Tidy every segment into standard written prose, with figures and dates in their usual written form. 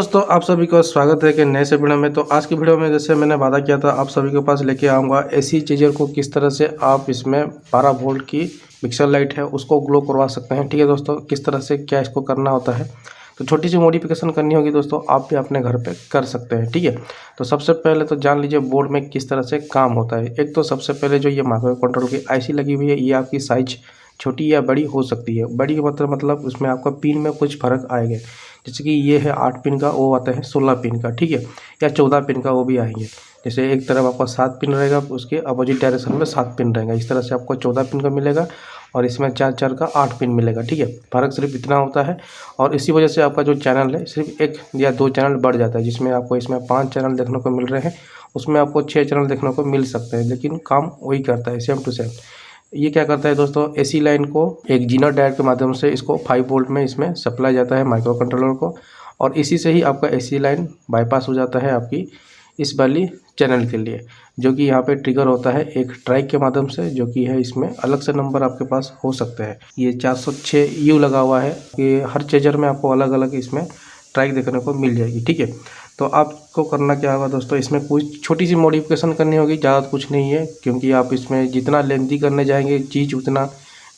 दोस्तों, आप सभी का स्वागत है कि नए से वीडियो में। तो आज की वीडियो में जैसे मैंने वादा किया था, आप सभी के पास लेके आऊँगा एसी चेजर को किस तरह से आप इसमें 12 वोल्ट की मिक्सर लाइट है उसको ग्लो करवा सकते हैं। ठीक है दोस्तों, किस तरह से क्या इसको करना होता है, तो छोटी सी मॉडिफिकेशन करनी होगी दोस्तों, आप भी अपने घर पे कर सकते हैं। ठीक है, तो सबसे पहले तो जान लीजिए बोर्ड में किस तरह से काम होता है। एक तो सबसे पहले जो ये माइक्रो कंट्रोल की आईसी लगी हुई है, ये आपकी साइज छोटी या बड़ी हो सकती है। बड़ी का मतलब उसमें आपका पिन में कुछ फर्क आएगा, जैसे कि ये है 8 पिन का, वो आता है 16 पिन का। ठीक है, या 14 पिन का वो भी आएंगे। जैसे एक तरफ आपका 7 पिन रहेगा, उसके अपोजिट डायरेक्शन में 7 पिन रहेगा। इस तरह से आपको 14 पिन का मिलेगा और इसमें 4 का 8 पिन मिलेगा। ठीक है, फ़र्क सिर्फ इतना होता है। और इसी वजह से आपका जो चैनल है सिर्फ 1 या 2 चैनल बढ़ जाता है, जिसमें आपको इसमें 5 चैनल देखने को मिल रहे हैं, उसमें आपको 6 चैनल देखने को मिल सकते हैं, लेकिन काम वही करता है, सेम टू सेम। ये क्या करता है दोस्तों, एसी लाइन को एक जीनर डायोड के माध्यम से इसको 5 वोल्ट में इसमें सप्लाई जाता है माइक्रो कंट्रोलर को, और इसी से ही आपका एसी लाइन बाईपास हो जाता है आपकी इस वाली चैनल के लिए, जो कि यहाँ पे ट्रिगर होता है एक ट्राइक के माध्यम से, जो कि है इसमें अलग से नंबर आपके पास हो सकते हैं। ये 406 यू लगा हुआ है कि हर चेजर में आपको अलग अलग इसमें ट्राइक देखने को मिल जाएगी। ठीक है, तो आपको करना क्या होगा दोस्तों, इसमें कुछ छोटी सी मॉडिफिकेशन करनी होगी, ज़्यादा कुछ नहीं है, क्योंकि आप इसमें जितना लेंथी करने जाएंगे चीज़ उतना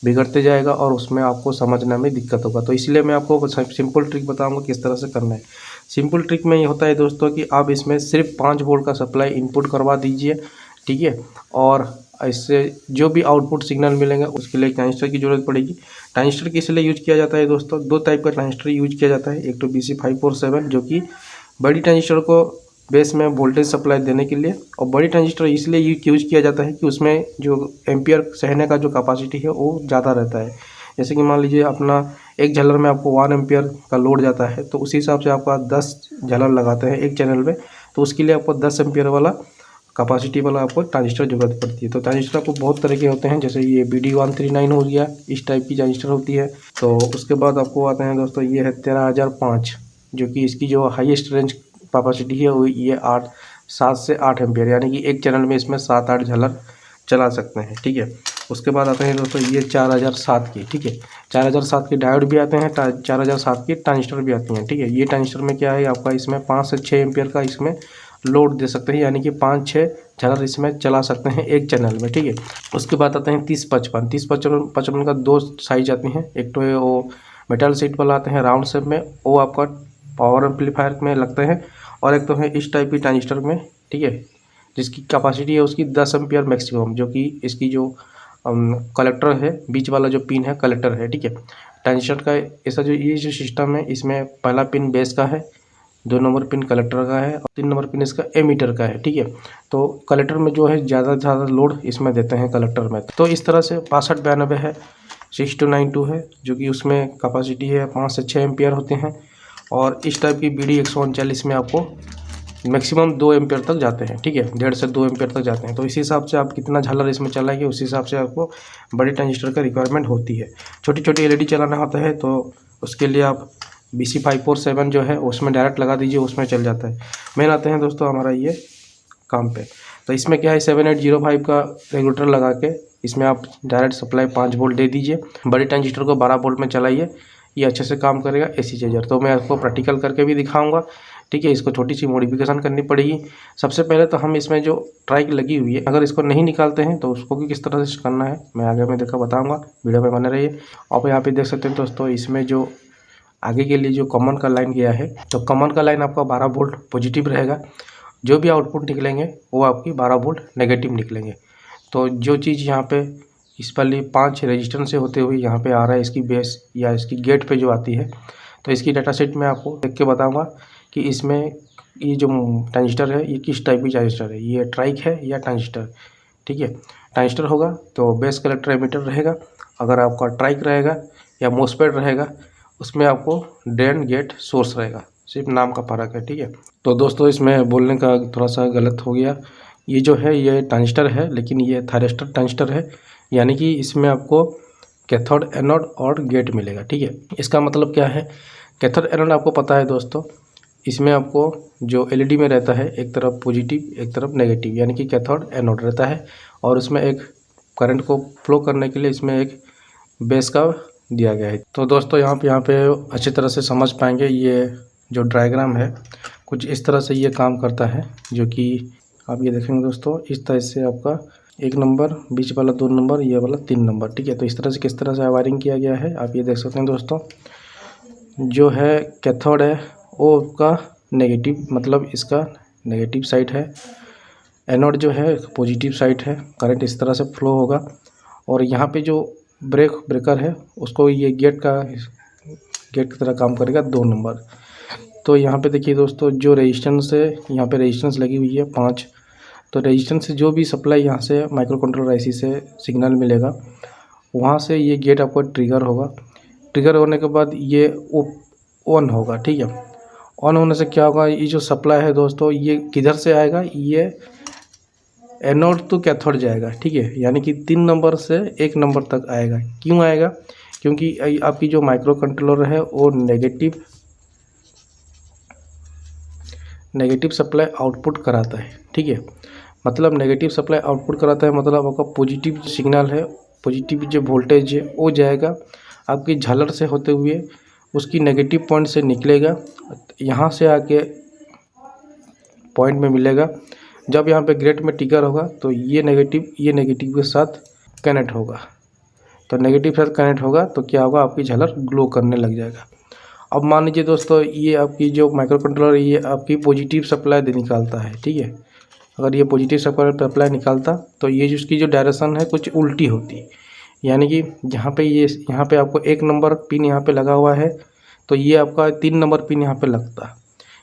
बिगड़ते जाएगा और उसमें आपको समझने में दिक्कत होगा। तो इसलिए मैं आपको सिंपल ट्रिक बताऊंगा किस तरह से करना है। सिंपल ट्रिक में ये होता है दोस्तों कि आप इसमें सिर्फ 5 वोल्ट का सप्लाई इनपुट करवा दीजिए। ठीक है, और इससे जो भी आउटपुट सिग्नल मिलेंगे उसके लिए ट्रांजिस्टर की ज़रूरत पड़ेगी। ट्रांजिस्टर किस लिए यूज किया जाता है दोस्तों, 2 टाइप का ट्रांजिस्टर यूज किया जाता है। एक तो BC547 जो कि बड़ी ट्रांजिस्टर को बेस में वोल्टेज सप्लाई देने के लिए, और बड़ी ट्रांजिस्टर इसलिए यूज किया जाता है कि उसमें जो एम्पियर सहने का जो कैपेसिटी है वो ज़्यादा रहता है। जैसे कि मान लीजिए अपना एक झलर में आपको 1 एम्पियर का लोड जाता है, तो उसी हिसाब से आपका 10 झलर लगाते हैं एक चैनल में, तो उसके लिए आपको 10 एम्पियर वाला कैपेसिटी वाला आपको ट्रांजिस्टर जरूरत पड़ती है। तो ट्रांजिस्टर आपको बहुत तरह के होते हैं, जैसे ये BD139 हो गया, इस टाइप की ट्रांजिस्टर होती है। तो उसके बाद आपको आते हैं दोस्तों, ये है 13005, जो कि इसकी जो हाईएस्ट रेंज कैपेसिटी है वो ये 7 से 8 एम्पियर, यानी कि एक चैनल में इसमें 7-8 झलर चला सकते हैं। ठीक है, उसके बाद आते हैं दोस्तों ये 4007 की। ठीक है, 4007 के डायोड भी आते हैं, 4007 की ट्रांजिस्टर भी आती हैं। ठीक है, ये ट्रांजिस्टर में क्या है, आपका इसमें 5 से 6 एम्पियर का इसमें लोड दे सकते हैं, यानी कि 5-6 झलर इसमें चला सकते हैं एक चैनल में। ठीक है, उसके बाद आते हैं 3055 का 2 साइज आती हैं। एक तो वो मेटल सीट वाला आते हैं राउंड शेप में, वो आपका पावर एम्पलीफायर में लगते हैं, और एक तो है इस टाइप की ट्रांजिस्टर में। ठीक है, जिसकी कैपेसिटी है उसकी 10 एम्पियर मैक्सिमम, जो कि इसकी जो कलेक्टर है, बीच वाला जो पिन है कलेक्टर है। ठीक है, ट्रांजिस्टर का ऐसा जो ये जो सिस्टम है, इसमें पहला पिन बेस का है, 2 नंबर पिन कलेक्टर का है, और 3 नंबर पिन इसका एमीटर का है। ठीक है, तो कलेक्टर में जो है ज़्यादा से ज़्यादा लोड इसमें देते हैं कलेक्टर में। तो इस तरह से 6292 है, 6292 है, जो कि उसमें कैपेसिटी है 5 से 6 एम्पियर होते हैं, और इस टाइप की BD139 में आपको मैक्सिमम 2 एम्पियर तक जाते हैं। ठीक है, 1.5 से 2 एम्पियर तक जाते हैं। तो इसी हिसाब से आप कितना झालर इसमें चलाएंगे, उसी हिसाब से आपको बड़ी ट्रांजिस्टर का रिक्वायरमेंट होती है। छोटी छोटी LED चलाना होता है, तो उसके लिए आप BC547 जो है उसमें डायरेक्ट लगा दीजिए, उसमें चल जाता है। मेन आते हैं दोस्तों हमारा ये काम पे, तो इसमें क्या है, 7805 का रेगुलेटर लगा के इसमें आप डायरेक्ट सप्लाई 5 वोल्ट दे दीजिए, बड़ी ट्रांजिस्टर को 12 वोल्ट में चलाइए, ये अच्छे से काम करेगा एसी चार्जर। तो मैं आपको प्रैक्टिकल करके भी दिखाऊंगा। ठीक है, इसको छोटी सी मॉडिफिकेशन करनी पड़ेगी। सबसे पहले तो हम इसमें जो ट्राइक लगी हुई है, अगर इसको नहीं निकालते हैं तो उसको भी किस तरह से करना है मैं आगे में देखा बताऊँगा, वीडियो में बने रहिए। आप यहाँ पे देख सकते हैं दोस्तों, इसमें जो आगे के लिए जो कॉमन का लाइन गया है, तो कॉमन का लाइन आपका 12 वोल्ट पॉजिटिव रहेगा, जो भी आउटपुट निकलेंगे वो आपकी 12 वोल्ट नेगेटिव निकलेंगे। तो जो चीज़ यहाँ पे इस वाली 5 रेजिस्टेंस से होते हुए यहाँ पे आ रहा है, इसकी बेस या इसकी गेट पे जो आती है, तो इसकी डाटा सेट में आपको देख के बताऊँगा कि इसमें ये जो ट्रांजिस्टर है ये किस टाइप की ट्रांजिस्टर है, ये ट्राइक है या ट्रांजिस्टर। ठीक है, ट्रांजिस्टर होगा तो बेस कलेक्टर एमीटर रहेगा, अगर आपका ट्राइक रहेगा या मोसफेट रहेगा उसमें आपको ड्रेन गेट सोर्स रहेगा, सिर्फ नाम का फ़र्क है। ठीक है, तो दोस्तों इसमें बोलने का थोड़ा सा गलत हो गया, ये जो है ये ट्रांजिस्टर है, लेकिन ये थायरिस्टर ट्रांजिस्टर है, यानी कि इसमें आपको कैथोड एनोड और गेट मिलेगा। ठीक है, इसका मतलब क्या है, कैथोड एनोड आपको पता है दोस्तों, इसमें आपको जो LED में रहता है एक तरफ पॉजिटिव एक तरफ नेगेटिव, यानी कि कैथोड एनोड रहता है, और उसमें एक करंट को फ्लो करने के लिए इसमें एक बेस का दिया गया है। तो दोस्तों यहाँ पे अच्छी तरह से समझ पाएंगे, ये जो डायग्राम है कुछ इस तरह से ये काम करता है, जो कि आप ये देखेंगे दोस्तों। इस तरह से आपका 1 नंबर, बीच वाला 2 नंबर, ये वाला 3 नंबर, ठीक है। तो इस तरह से किस तरह से वायरिंग किया गया है आप ये देख सकते हैं दोस्तों। जो है कैथोड है वो आपका नेगेटिव, मतलब इसका नेगेटिव साइड है। एनोड जो है पॉजिटिव साइड है। करंट इस तरह से फ्लो होगा और यहाँ पे जो ब्रेकर है उसको ये गेट की तरह काम करेगा 2 नंबर। तो यहाँ पे देखिए दोस्तों, जो रेजिस्टेंस है, यहाँ पे रेजिस्टेंस लगी हुई है 5। तो रेजिस्टेंस से जो भी सप्लाई यहाँ से माइक्रो कंट्रोलर आईसी से सिग्नल मिलेगा, वहाँ से ये गेट आपको ट्रिगर होगा। ट्रिगर होने के बाद ये ऑन होगा, ठीक है। ऑन होने से क्या होगा, ये जो सप्लाई है दोस्तों ये किधर से आएगा, ये एनोड तो कैथोड जाएगा, ठीक है। यानी कि 3 नंबर से 1 नंबर तक आएगा। क्यों आएगा, क्योंकि आपकी जो माइक्रो कंट्रोलर है वो नेगेटिव सप्लाई आउटपुट कराता है, ठीक है। मतलब नेगेटिव सप्लाई आउटपुट कराता है, मतलब आपका पॉजिटिव सिग्नल है, पॉजिटिव जो वोल्टेज है वो जाएगा आपकी झालर से होते हुए, उसकी नेगेटिव पॉइंट से निकलेगा, यहाँ से आके पॉइंट में मिलेगा। जब यहाँ पे ग्रेट में टिकर होगा तो ये नेगेटिव के साथ कनेक्ट होगा। तो नेगेटिव के साथ कनेक्ट होगा तो क्या होगा, आपकी झालर ग्लो करने लग जाएगा। अब मान लीजिए दोस्तों, ये आपकी जो माइक्रो कंट्रोलर ये आपकी पॉजिटिव सप्लाई निकालता है, ठीक है। अगर ये पॉजिटिव सप्लाई निकालता तो ये जो इसकी जो डायरेक्शन है कुछ उल्टी होती। यानी कि यहाँ पे आपको 1 नंबर पिन यहाँ पे लगा हुआ है, तो ये आपका 3 नंबर पिन यहाँ पे लगता।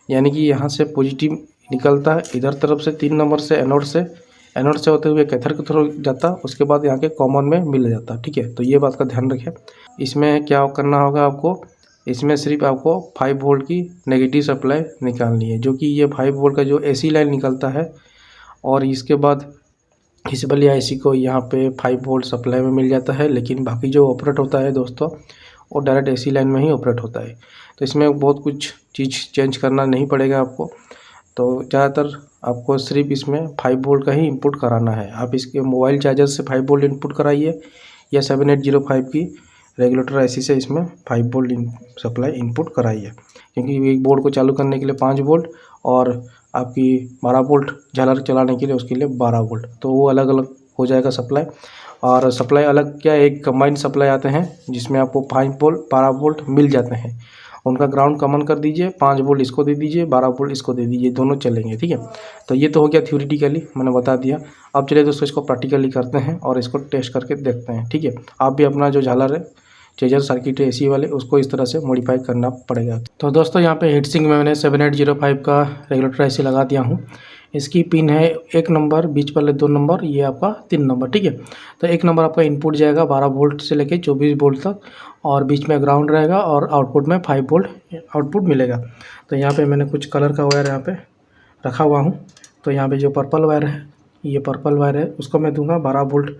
यानी कि यहाँ से पॉजिटिव निकलता है, इधर तरफ से 3 नंबर से एनोड से होते हुए कैथोड की तरफ जाता, उसके बाद यहाँ के कॉमन में मिल जाता, ठीक है। तो ये बात का ध्यान रखें। इसमें क्या करना होगा आपको, इसमें सिर्फ आपको 5 वोल्ट की नेगेटिव सप्लाई निकालनी है, जो कि ये 5 वोल्ट का जो एसी लाइन निकलता है, और इसके बाद इस वाली आईसी को यहाँ पे 5 वोल्ट सप्लाई में मिल जाता है। लेकिन बाकी जो ऑपरेट होता है दोस्तों वो डायरेक्ट एसी लाइन में ही ऑपरेट होता है। तो इसमें बहुत कुछ चीज़ चेंज करना नहीं पड़ेगा आपको। तो ज़्यादातर आपको सिर्फ इसमें 5 वोल्ट का ही इनपुट कराना है। आप इसके मोबाइल चार्जर से 5 वोल्ट इनपुट कराइए या 7805 की रेगुलेटर आईसी से इसमें 5 वोल्ट सप्लाई इनपुट कराइए, क्योंकि एक बोर्ड को चालू करने के लिए 5 वोल्ट और आपकी 12 वोल्ट झालर चलाने के लिए उसके लिए 12 वोल्ट, तो वो अलग अलग हो जाएगा सप्लाई। और सप्लाई अलग क्या, एक कंबाइंड सप्लाई आते हैं जिसमें आपको 5 वोल्ट 12 वोल्ट मिल जाते हैं। उनका ग्राउंड कॉमन कर दीजिए, 5 वोल्ट इसको दे दीजिए, 12 वोल्ट इसको दे दीजिए, दोनों चलेंगे, ठीक है। तो ये तो हो गया थ्योरेटिकली, मैंने बता दिया। अब चलिए दोस्तों इसको प्रैक्टिकली करते हैं और इसको टेस्ट करके देखते हैं, ठीक है। आप भी अपना जो झालर है चेजर सर्किट है एसी वाले, उसको इस तरह से मॉडिफाई करना पड़ेगा। तो दोस्तों यहाँ पे हीटसिंक में मैंने 7805 का रेगुलेटर आईसी लगा दिया हूँ। इसकी पिन है 1 नंबर, बीच वाले 2 नंबर, ये आपका 3 नंबर, ठीक है। तो 1 नंबर आपका इनपुट जाएगा 12 वोल्ट से लेके 24 वोल्ट तक, और बीच में ग्राउंड रहेगा और आउटपुट में 5 वोल्ट आउटपुट मिलेगा। तो यहाँ पे मैंने कुछ कलर का वायर यहाँ पे रखा हुआ हूँ। तो यहाँ पे जो पर्पल वायर है, ये पर्पल वायर है, उसको मैं दूंगा 12 वोल्ट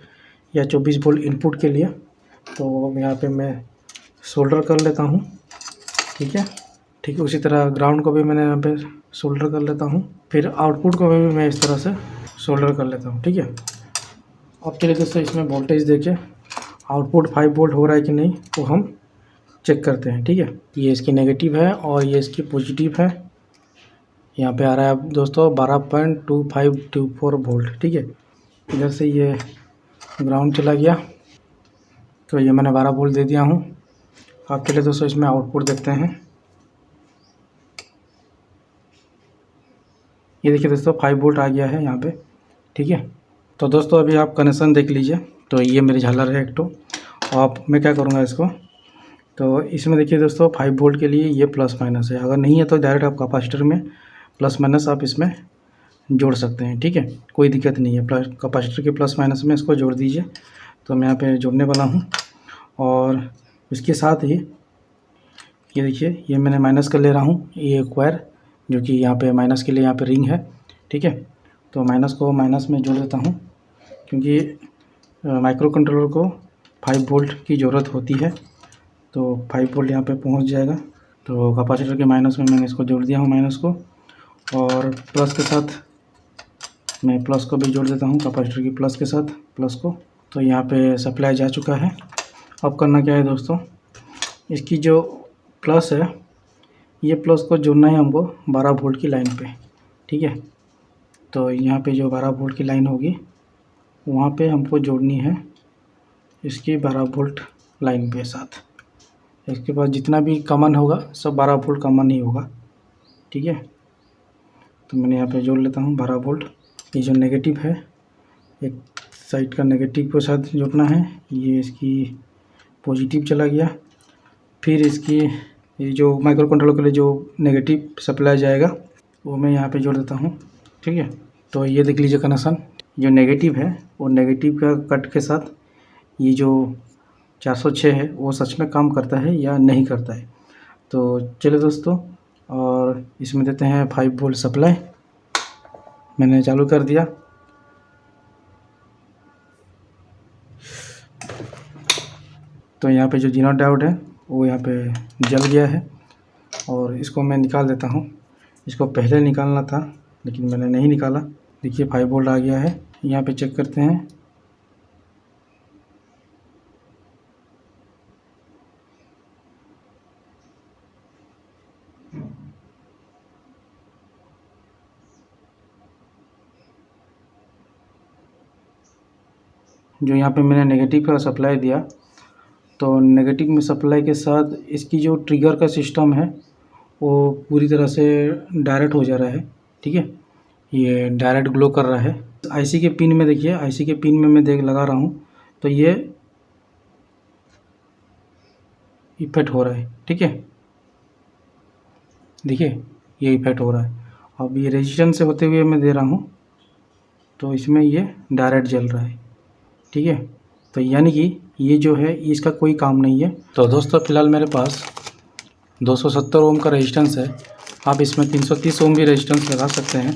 या 24 वोल्ट इनपुट के लिए। तो यहाँ पे मैं सोल्डर कर लेता हूँ, ठीक है। ठीक है, उसी तरह ग्राउंड को भी मैंने यहाँ पे सोल्डर कर लेता हूँ, फिर आउटपुट को भी मैं इस तरह से सोल्डर कर लेता हूँ, ठीक है। अब चलिए दोस्तों इसमें वोल्टेज देके आउटपुट 5 वोल्ट हो रहा है कि नहीं वो हम चेक करते हैं, ठीक है। ये इसकी नेगेटिव है और ये इसकी पॉजिटिव है। यहाँ पे आ रहा है दोस्तों 12.2524 वोल्ट, ठीक है। इधर से ये ग्राउंड चला गया, तो ये मैंने 12 वोल्ट दे दिया हूँ। अब चलिए दोस्तों इसमें आउटपुट देखते हैं। ये देखिए दोस्तों 5 वोल्ट आ गया है यहाँ पे, ठीक है। तो दोस्तों अभी आप कनेक्शन देख लीजिए। तो ये मेरी झालर है एक तो, आप मैं क्या करूँगा इसको, तो इसमें देखिए दोस्तों 5 वोल्ट के लिए ये प्लस माइनस है। अगर नहीं है तो डायरेक्ट आप कैपेसिटर में प्लस माइनस आप इसमें जोड़ सकते हैं, ठीक है, कोई दिक्कत नहीं है। कैपेसिटर के प्लस माइनस में इसको जोड़ दीजिए। तो मैं यहाँ पे जोड़ने वाला हूँ, और इसके साथ ही ये देखिए ये मैंने माइनस कर ले रहा हूँ, ये एक वायर जो कि यहाँ पे माइनस के लिए यहाँ पे रिंग है, ठीक है। तो माइनस को माइनस में जोड़ देता हूँ, क्योंकि माइक्रो कंट्रोलर को 5 वोल्ट की ज़रूरत होती है। तो 5 वोल्ट यहाँ पे पहुँच जाएगा। तो कैपेसिटर के माइनस में मैंने इसको जोड़ दिया हूँ माइनस को, और प्लस के साथ मैं प्लस को भी जोड़ देता हूँ, कैपेसिटर की प्लस के साथ प्लस को। तो यहाँ पे सप्लाई जा चुका है। अब करना क्या है दोस्तों, इसकी जो प्लस है ये प्लस को जोड़ना है हमको 12 वोल्ट की लाइन पे, ठीक है। तो यहाँ पे जो 12 वोल्ट की लाइन होगी वहाँ पे हमको जोड़नी है इसकी 12 वोल्ट लाइन के साथ। इसके बाद जितना भी कॉमन होगा सब 12 वोल्ट कॉमन ही होगा, ठीक है। तो मैंने यहाँ पे जोड़ लेता हूँ 12 वोल्ट। ये जो नेगेटिव है एक साइड का नेगेटिव के साथ जोड़ना है, ये इसकी पॉजिटिव चला गया। फिर इसकी ये जो माइक्रो कंट्रोलर के लिए जो नेगेटिव सप्लाई जाएगा वो मैं यहाँ पे जोड़ देता हूँ, ठीक है। तो ये देख लीजिए कनेक्शन, जो नेगेटिव है वो नेगेटिव का कट के साथ ये जो 406 है वो सच में काम करता है या नहीं करता है। तो चलिए दोस्तों, और इसमें देते हैं 5 वोल्ट सप्लाई। मैंने चालू कर दिया। तो यहाँ पे जो जीरो डायोड है वो यहाँ पे जल गया है और इसको मैं निकाल देता हूँ। इसको पहले निकालना था लेकिन मैंने नहीं निकाला। देखिए 5 वोल्ट आ गया है। यहाँ पे चेक करते हैं। जो यहाँ पे मैंने नेगेटिव का सप्लाई दिया तो नेगेटिव में सप्लाई के साथ इसकी जो ट्रिगर का सिस्टम है वो पूरी तरह से डायरेक्ट हो जा रहा है, ठीक है। ये डायरेक्ट ग्लो कर रहा है। आईसी के पिन में देखिए, आईसी के पिन में मैं देख लगा रहा हूँ तो ये इफेक्ट हो रहा है, ठीक है। देखिए ये इफेक्ट हो रहा है। अब ये रेजिस्टेंस से होते हुए मैं दे रहा हूँ तो इसमें ये डायरेक्ट जल रहा है, ठीक है। तो यानी कि ये जो है इसका कोई काम नहीं है। तो दोस्तों फ़िलहाल मेरे पास 270 ओम का रेजिस्टेंस है। आप इसमें 330 ओम भी रेजिस्टेंस लगा सकते हैं।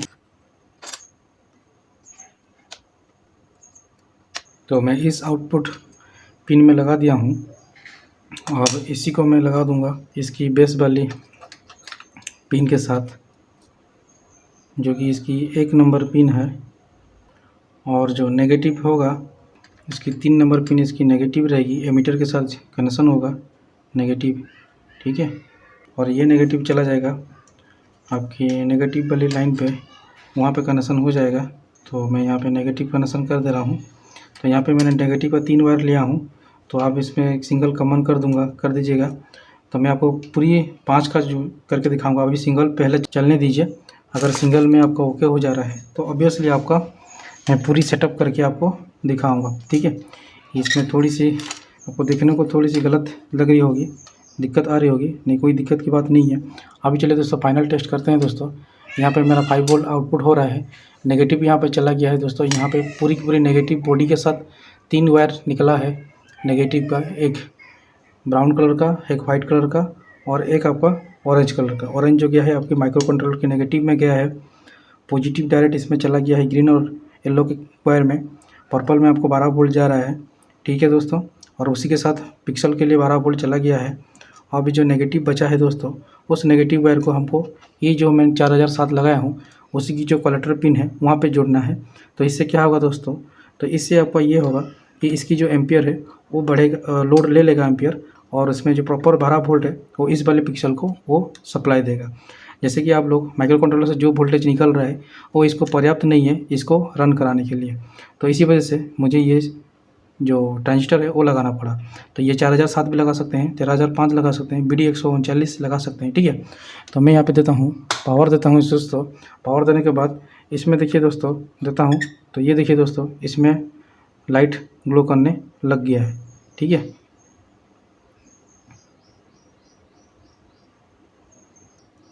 तो मैं इस आउटपुट पिन में लगा दिया हूँ और इसी को मैं लगा दूंगा इसकी बेस वाली पिन के साथ, जो कि इसकी 1 नंबर पिन है। और जो नेगेटिव होगा इसकी 3 नंबर पिन इसकी नेगेटिव रहेगी, एमीटर के साथ कनेक्शन होगा नेगेटिव, ठीक है। और ये नेगेटिव चला जाएगा आपकी नेगेटिव वाली लाइन पे, वहाँ पे कनेक्शन हो जाएगा। तो मैं यहाँ पे नेगेटिव कनेक्शन कर दे रहा हूँ। तो यहाँ पे मैंने नेगेटिव का 3 वायर लिया हूँ, तो आप इसमें एक सिंगल कॉमन कर दीजिएगा। तो मैं आपको पूरी 5 का जो करके दिखाऊँगा। अभी सिंगल पहले चलने दीजिए। अगर सिंगल में आपका ओके हो जा रहा है तो ऑब्वियसली आपका मैं पूरी सेटअप करके आपको दिखाऊंगा, ठीक है। इसमें थोड़ी सी आपको देखने को थोड़ी सी गलत लग रही होगी, दिक्कत आ रही होगी, नहीं कोई दिक्कत की बात नहीं है। अभी चलिए दोस्तों फाइनल टेस्ट करते हैं। दोस्तों यहाँ पे मेरा 5 वोल्ट आउटपुट हो रहा है, नेगेटिव यहाँ पे चला गया है। दोस्तों यहाँ पे पूरी की पूरी नेगेटिव बॉडी के साथ 3 वायर निकला है नेगेटिव का, एक ब्राउन कलर का, एक वाइट कलर का और एक आपका ऑरेंज कलर का। ऑरेंज जो गया है आपके माइक्रो कंट्रोलर के नेगेटिव में गया है, पॉजिटिव डायरेक्ट इसमें चला गया है ग्रीन और येलो के वायर में। पर्पल में आपको 12 वोल्ट जा रहा है, ठीक है दोस्तों। और उसी के साथ पिक्सल के लिए 12 वोल्ट चला गया है। अभी जो नेगेटिव बचा है दोस्तों, उस नेगेटिव वायर को हमको ये जो मैं 4007 लगाया हूँ उसी की जो कलेक्टर पिन है वहाँ पे जोड़ना है। तो इससे क्या होगा दोस्तों, तो इससे आपका ये होगा कि इसकी जो एम्पियर है वो बढ़ेगा, लोड ले लेगा एम्पियर, और इसमें जो प्रॉपर 12 वोल्ट है वो इस वाले पिक्सल को वो सप्लाई देगा। जैसे कि आप लोग माइक्रो कंट्रोलर से जो वोल्टेज निकल रहा है वो इसको पर्याप्त नहीं है इसको रन कराने के लिए। तो इसी वजह से मुझे ये जो ट्रांजिस्टर है वो लगाना पड़ा। तो ये 4007 भी लगा सकते हैं, 13005 लगा सकते हैं, BD 139 लगा सकते हैं, ठीक है। तो मैं यहाँ पे देता हूँ पावर, देता हूँ दोस्तों। पावर देने के बाद इसमें देखिए दोस्तों देता हूँ, तो ये देखिए दोस्तों इसमें लाइट ग्लो करने लग गया है, ठीक है।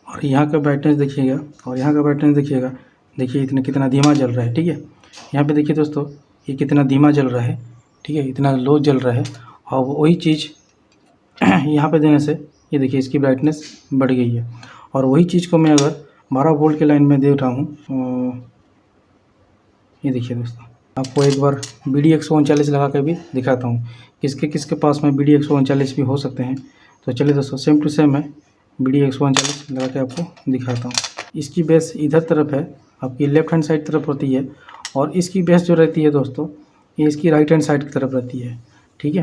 और यहाँ का ब्राइटनेस देखिएगा और यहाँ का ब्राइटनेस देखिएगा, देखिए इतना कितना धीमा जल रहा है, ठीक है। यहाँ पे देखिए दोस्तों ये कितना धीमा जल रहा है, ठीक है, इतना लो जल रहा है। और वही चीज़ यहाँ पे देने से ये देखिए इसकी ब्राइटनेस बढ़ गई है। और वही चीज़ को मैं अगर 12 वोल्ट के लाइन में दे रहा हूँ, ये देखिए दोस्तों आपको एक बार BD 139 लगा कर भी दिखाता हूँ। किसके किसके पास में BD 139 भी हो सकते हैं। तो चलिए दोस्तों सेम टू सेम मैं BD 139 लगा के आपको दिखाता हूँ। इसकी बेस इधर तरफ है, आपकी लेफ्ट हैंड साइड तरफ होती है, और इसकी बेस जो रहती है दोस्तों ये इसकी राइट हैंड साइड की तरफ रहती है, ठीक है।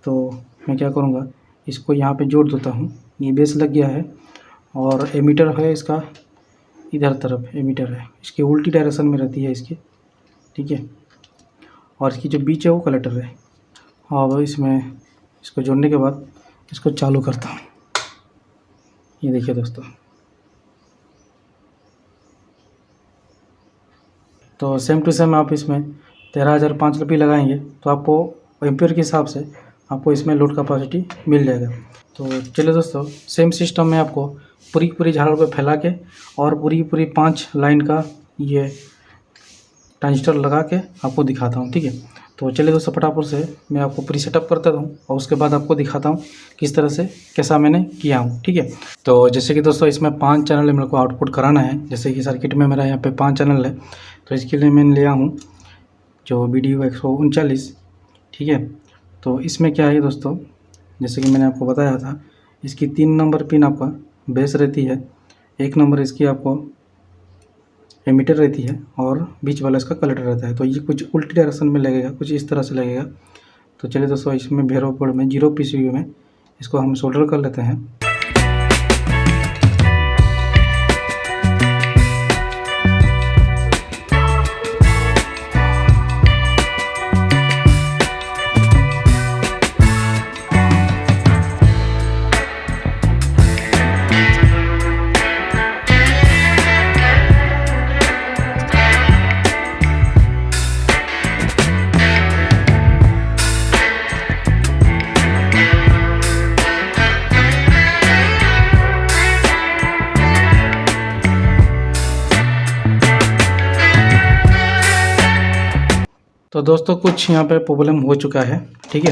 तो मैं क्या करूँगा, इसको यहाँ पे जोड़ देता हूँ। ये बेस लग गया है और एमीटर है इसका इधर तरफ एमीटर है, इसकी उल्टी डायरेक्शन में रहती है इसकी, ठीक है। और इसकी जो बीच है वो कलेक्टर है। अब इसमें इसको जोड़ने के बाद इसको चालू करता हूँ। ये देखिए दोस्तों, तो सेम टू सेम आप इसमें 13,005 भी लगाएंगे तो आपको एम्पियर के हिसाब से आपको इसमें लोड कैपेसिटी मिल जाएगा। तो चलिए दोस्तों, सेम सिस्टम में आपको पूरी झालर को फैला के और पूरी 5 लाइन का ये ट्रांजिस्टर लगा के आपको दिखाता हूँ, ठीक है। तो चलिए दोस्तों, फटाफट से मैं आपको प्री सेटअप करता हूँ और उसके बाद आपको दिखाता हूँ किस तरह से कैसा मैंने किया हूँ, ठीक है। तो जैसे कि दोस्तों इसमें 5 चैनल मेरे को आउटपुट कराना है। जैसे कि सर्किट में मेरा यहाँ पे 5 चैनल है, तो इसके लिए मैंने लिया हूँ जो BDU 139, ठीक है। तो इसमें क्या है दोस्तों, जैसे कि मैंने आपको बताया था, इसकी 3 नंबर पिन आपका बेस रहती है, 1 नंबर इसकी आपको एमीटर रहती है और बीच वाला इसका कलेक्टर रहता है। तो ये कुछ उल्टी डायरेक्शन में लगेगा, कुछ इस तरह से लगेगा। तो चलिए दोस्तों, इसमें भेरो बोर्ड में 0 PCU में इसको हम सोल्डर कर लेते हैं। तो दोस्तों कुछ यहाँ पे प्रॉब्लम हो चुका है, ठीक है,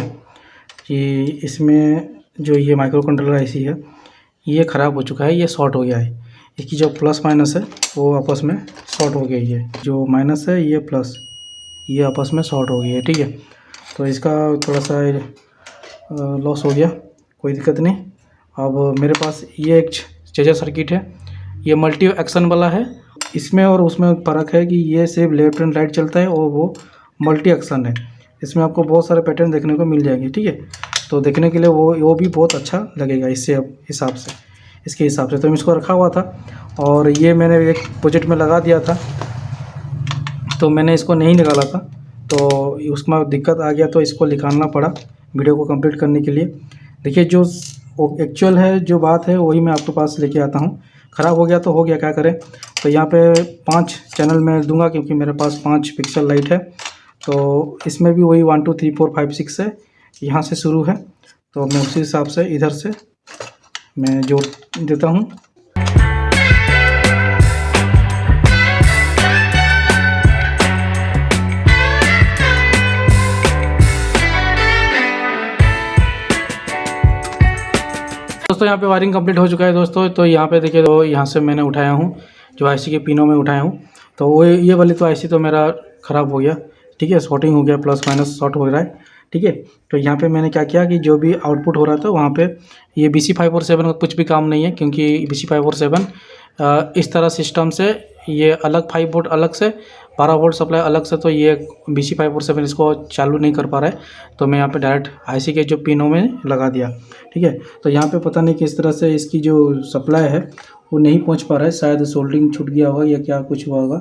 कि इसमें जो ये माइक्रो कंट्रोलर IC है ये ख़राब हो चुका है, ये शॉर्ट हो गया है। इसकी जो प्लस माइनस है वो आपस में शॉर्ट हो गई है, जो माइनस है ये प्लस ये आपस में शॉर्ट हो गई है, ठीक है। तो इसका थोड़ा सा लॉस हो गया, कोई दिक्कत नहीं। अब मेरे पास ये एक चेजर सर्किट है, ये मल्टी एक्शन वाला है। इसमें और उसमें फ़र्क है कि ये सिर्फ लेफ्ट एंड राइट चलता है और वो मल्टी एक्शन है। इसमें आपको बहुत सारे पैटर्न देखने को मिल जाएंगे, ठीक है। तो देखने के लिए वो भी बहुत अच्छा लगेगा इससे हिसाब से, इसके हिसाब से। तो मैं इसको रखा हुआ था और ये मैंने एक प्रोजेक्ट में लगा दिया था, तो मैंने इसको नहीं निकाला था, तो उसमें दिक्कत आ गया तो इसको निकालना पड़ा वीडियो को कंप्लीट करने के लिए। देखिए, जो एक्चुअल है, जो बात है वही मैं आपके पास लेके आता हूँ। ख़राब हो गया तो हो गया, क्या करें। तो यहाँ पे 5 चैनल मैं दूंगा क्योंकि मेरे पास 5 पिक्सल लाइट है। तो इसमें भी वही 1 2 3 4 5 6 है, यहाँ से शुरू है। तो मैं उसी हिसाब से इधर से मैं जोड़ देता हूँ। दोस्तों यहाँ पे वायरिंग कंप्लीट हो चुका है दोस्तों। तो यहाँ पे देखिए, तो यहाँ से मैंने उठाया हूँ, जो IC के पिनों में उठाया हूँ। तो वो ये वाली तो IC तो मेरा ख़राब हो गया, ठीक है, शॉर्टिंग हो गया, प्लस माइनस शॉर्ट हो रहा है, ठीक है। तो यहाँ पे मैंने क्या किया कि जो भी आउटपुट हो रहा था वहाँ पे ये BC547 का कुछ भी काम नहीं है, क्योंकि BC547 इस तरह सिस्टम से ये अलग 5 वोल्ट अलग से 12 वोल्ट सप्लाई अलग से, तो ये BC547 इसको चालू नहीं कर पा रहा है। तो मैं यहाँ पे डायरेक्ट IC के जो पिनों में लगा दिया, ठीक है। तो यहाँ पे पता नहीं किस तरह से इसकी जो सप्लाई है वो नहीं पहुँच पा रहा है, शायद सोल्डरिंग छूट गया होगा या क्या कुछ हुआ होगा।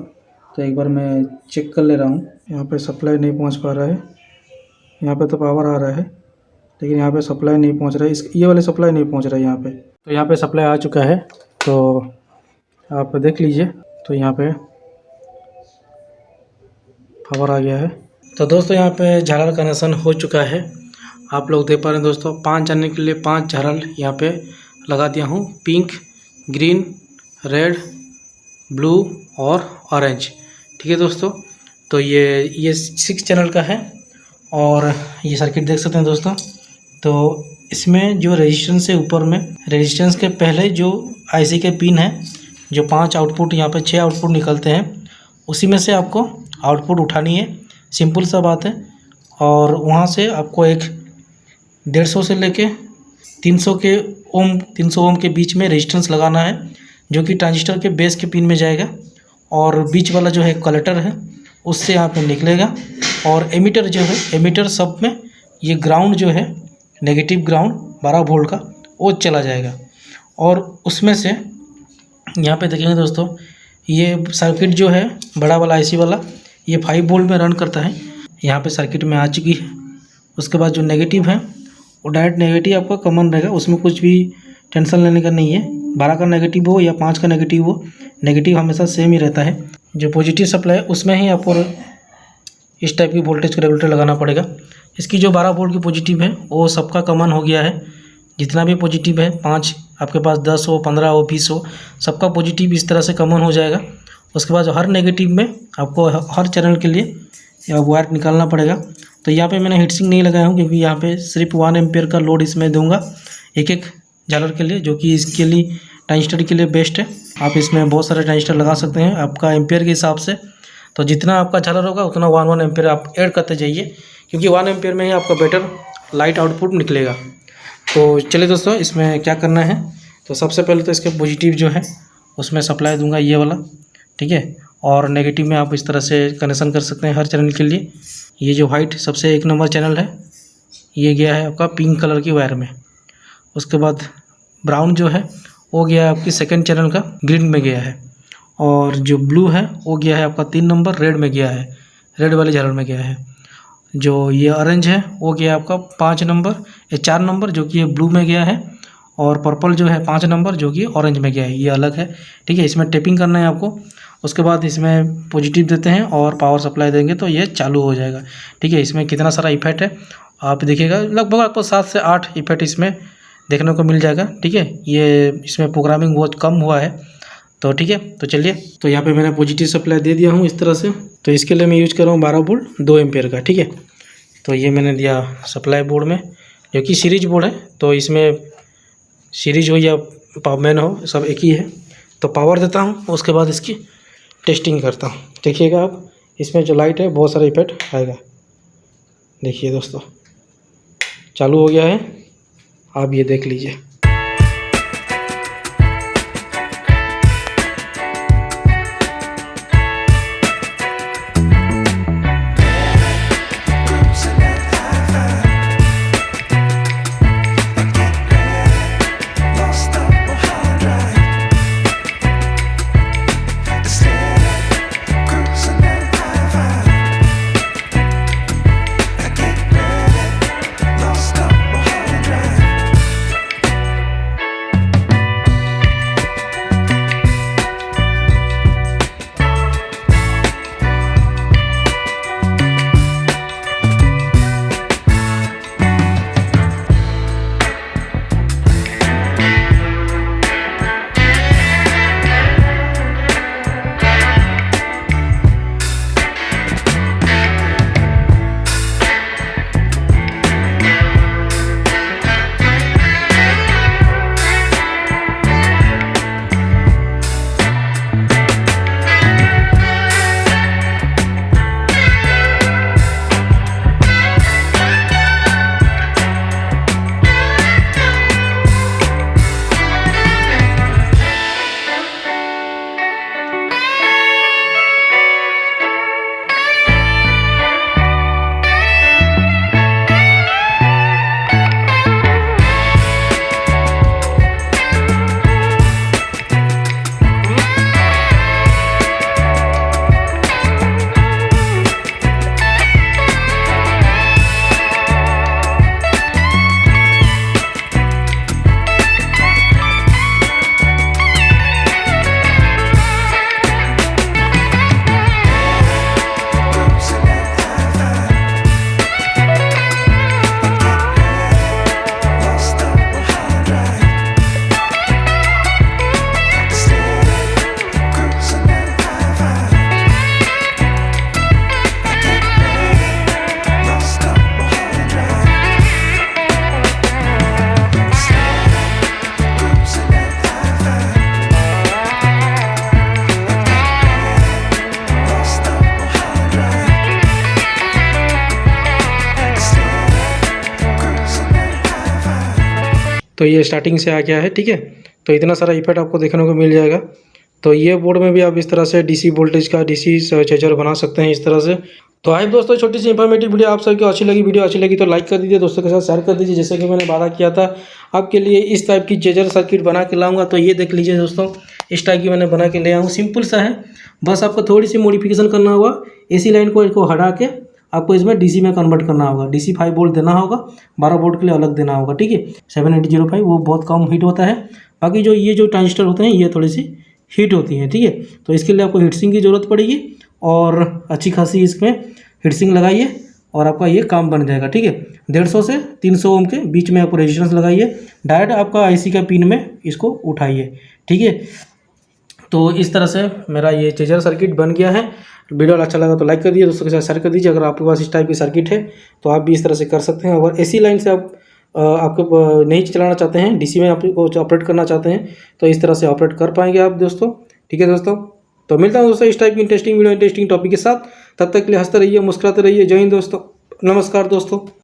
तो एक बार मैं चेक कर ले रहा हूँ। यहाँ पे सप्लाई नहीं पहुँच पा रहा है, यहाँ पे तो पावर आ रहा है लेकिन यहाँ पे सप्लाई नहीं पहुँच रहा है, ये वाले सप्लाई नहीं पहुँच रहा है यहाँ पे। तो यहाँ पे सप्लाई आ चुका है, तो आप देख लीजिए। तो यहाँ पे पावर आ गया है। तो दोस्तों यहाँ पे झालर कनेक्शन हो चुका है, आप लोग देख पा रहे हैं दोस्तों। 5 चैनल के लिए 5 झालर यहाँ पे लगा दिया हूँ, पिंक, ग्रीन, रेड, ब्लू और ऑरेंज, ठीक है दोस्तों। तो ये 6 चैनल का है और ये सर्किट देख सकते हैं दोस्तों। तो इसमें जो रेजिस्टेंस है ऊपर में, रेजिस्टेंस के पहले जो IC के पिन है, जो 5 आउटपुट यहाँ पे 6 आउटपुट निकलते हैं, उसी में से आपको आउटपुट उठानी है, सिंपल सा बात है। और वहाँ से आपको एक 150 से लेके 300 ओम के बीच में रेजिस्टेंस लगाना है, जो कि ट्रांजिस्टर के बेस के पिन में जाएगा और बीच वाला जो है कलेक्टर है उससे यहाँ पे निकलेगा। और एमीटर जो है, एमीटर सब में ये ग्राउंड जो है नेगेटिव ग्राउंड 12 वोल्ट का वो चला जाएगा। और उसमें से यहाँ पे देखेंगे दोस्तों, ये सर्किट जो है बड़ा वाला आईसी वाला, ये 5 वोल्ट में रन करता है। यहाँ पे सर्किट में आ चुकी है। उसके बाद जो नेगेटिव है वो डायरेक्ट नेगेटिव आपका कॉमन रहेगा, उसमें कुछ भी टेंशन लेने का नहीं है। 12 का नेगेटिव हो या 5 का नेगेटिव हो, नेगेटिव हमेशा सेम ही रहता है। जो पॉजिटिव सप्लाई है उसमें ही आपको इस टाइप की वोल्टेज का रेगुलेटर लगाना पड़ेगा। इसकी जो 12 वोल्ट की पॉजिटिव है वो सबका कॉमन हो गया है। जितना भी पॉजिटिव है, 5 आपके पास 10 हो, 15 हो, 20 हो, सबका पॉजिटिव इस तरह से कॉमन हो जाएगा। उसके बाद हर नेगेटिव में आपको हर चैनल के लिए वायर निकालना पड़ेगा। तो यहाँ पे मैंने हीटसिंक नहीं लगाया हूँ, क्योंकि यहाँ पे सिर्फ 1 एम्पियर का लोड इसमें दूंगा एक झालर के लिए, जो कि इसके लिए ट्रांजिस्टर के लिए बेस्ट है। आप इसमें बहुत सारे ट्रांजिस्टर लगा सकते हैं आपका एम्पियर के हिसाब से। तो जितना आपका झालर होगा उतना 1 एम्पियर आप ऐड करते जाइए, क्योंकि 1 एम्पियर में ही आपका बेटर लाइट आउटपुट निकलेगा। तो चलिए दोस्तों, इसमें क्या करना है, तो सबसे पहले तो इसके पॉजिटिव जो है उसमें सप्लाई दूंगा ये वाला, ठीक है। और नेगेटिव में आप इस तरह से कनेक्शन कर सकते हैं हर चैनल के लिए। ये जो वाइट सबसे 1 नंबर चैनल है, ये गया है आपका पिंक कलर की वायर में। उसके बाद ब्राउन जो है वो गया है आपकी सेकंड चैनल का ग्रीन में गया है। और जो ब्लू है वो गया है आपका 3 नंबर रेड में गया है, रेड वाले झालर में गया है। जो ये ऑरेंज है वो गया आपका 5 नंबर, ये 4 नंबर जो कि ये ब्लू में गया है। और पर्पल जो है 5 नंबर जो कि ऑरेंज में गया है, ये अलग है, ठीक है। इसमें टेपिंग करना है आपको। उसके बाद इसमें पॉजिटिव देते हैं और पावर सप्लाई देंगे तो ये चालू हो जाएगा, ठीक है। इसमें कितना सारा इफेक्ट है आप देखिएगा, लगभग आपको 7 से 8 इफेक्ट इसमें देखने को मिल जाएगा, ठीक है। ये इसमें प्रोग्रामिंग बहुत कम हुआ है, तो ठीक है। तो चलिए, तो यहाँ पे मैंने पॉजिटिव सप्लाई दे दिया हूँ इस तरह से। तो इसके लिए मैं यूज कर रहा हूँ 12 वोल्ट 2 एम्पियर का, ठीक है। तो ये मैंने दिया सप्लाई बोर्ड में, जो कि सीरीज बोर्ड है। तो इसमें सीरीज हो या मैन हो, सब एक ही है। तो पावर देता हूँ, उसके बाद इसकी टेस्टिंग करता हूँ। देखिएगा आप, इसमें जो लाइट है बहुत सारा इफेक्ट आएगा। देखिए दोस्तों, चालू हो गया है, आप ये देख लीजिए। तो ये स्टार्टिंग से आ गया है, ठीक है। तो इतना सारा इफेक्ट आपको देखने को मिल जाएगा। तो ये बोर्ड में भी आप इस तरह से डीसी वोल्टेज का डीसी चार्जर बना सकते हैं इस तरह से। तो हाय दोस्तों, छोटी सी इंफॉर्मेटिव वीडियो आप सबको अच्छी लगी तो लाइक कर दीजिए, दोस्तों के साथ शेयर कर दीजिए। जैसे कि मैंने वादा किया था आपके लिए इस टाइप की चेजर सर्किट बना के लाऊंगा, तो ये देख लीजिए दोस्तों, इस टाइप की मैंने बना के ले आऊँ। सिंपल सा है, बस आपको थोड़ी सी मॉडिफिकेशन करना होगा। AC लाइन को इसको हटा के आपको इसमें DC में कन्वर्ट करना होगा। DC 5 वोल्ट देना होगा, 12 वोल्ट के लिए अलग देना होगा, ठीक है। 7805 वो बहुत कम हीट होता है, बाकी जो ये जो ट्रांजिस्टर होते हैं ये थोड़ी सी हीट होती है, ठीक है। तो इसके लिए आपको हीटसिंक की ज़रूरत पड़ेगी और अच्छी खासी इसमें हीटसिंक लगाइए और आपका ये काम बन जाएगा, ठीक है। 150 से 300 ओम के बीच में आपको रेजिस्टेंस लगाइए, डायरेक्ट आपका IC का पिन में इसको उठाइए, ठीक है। तो इस तरह से मेरा ये चेजर सर्किट बन गया है। वीडियो अच्छा लगा तो लाइक कर दीजिए, दोस्तों के साथ शेयर कर दीजिए। अगर आपके पास इस टाइप की सर्किट है तो आप भी इस तरह से कर सकते हैं। अगर AC लाइन से आप आपको नहीं चलाना चाहते हैं, DC में आपको ऑपरेट करना चाहते हैं, तो इस तरह से ऑपरेट कर पाएंगे आप दोस्तों, ठीक है दोस्तों। तो मिलता हूँ दोस्तों इस टाइप की इंटरेस्टिंग वीडियो, इंटरेस्टिंग टॉपिक के साथ। तब तक के लिए हंसते रहिए, मुस्कुराते रहिए। जय हिंद दोस्तों, नमस्कार दोस्तों।